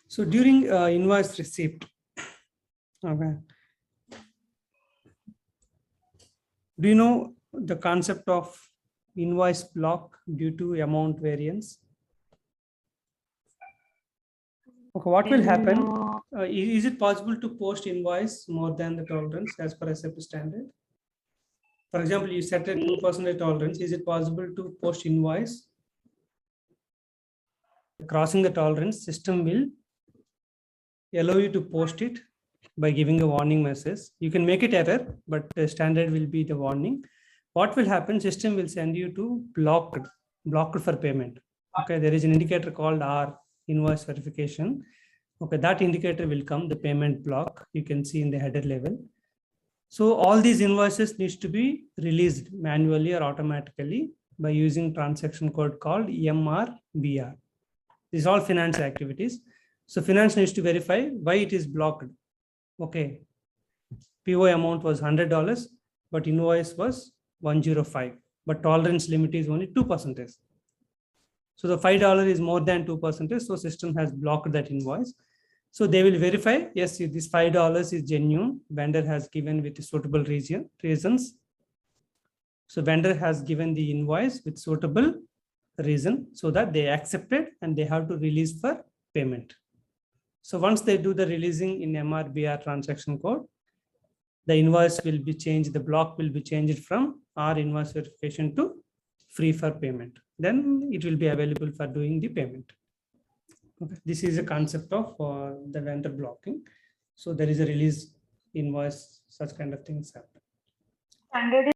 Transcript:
So during invoice receipt, okay. Do you know the concept of invoice block due to amount variance? Okay, what will happen? Is it possible to post invoice more than the tolerance as per SAP standard? For example, you set a 2% tolerance. Is it possible to post invoice? Crossing the tolerance, system will allow you to post it by giving a warning message. You can make it error, but the standard will be the warning. What will happen? System will send you to blocked for payment. Okay, there is an indicator called R, invoice verification. Okay, that indicator will come, the payment block. You can see in the header level. So all these invoices needs to be released manually or automatically by using transaction code called MRBR. These are all finance activities. So finance needs to verify why it is blocked. Okay, PO amount was $100, but invoice was 105, but tolerance limit is only 2%. So the $5 is more than 2%. So system has blocked that invoice. So they will verify, yes, this $5 is genuine. Vendor has given with suitable reasons. So vendor has given the invoice with suitable reason so that they accept it and they have to release for payment. So once they do the releasing in MRBR transaction code, the invoice will be changed, the block will be changed from our invoice verification to free for payment. Then it will be available for doing the payment. Okay. This is a concept of the vendor blocking. So there is a release invoice, such kind of things happen.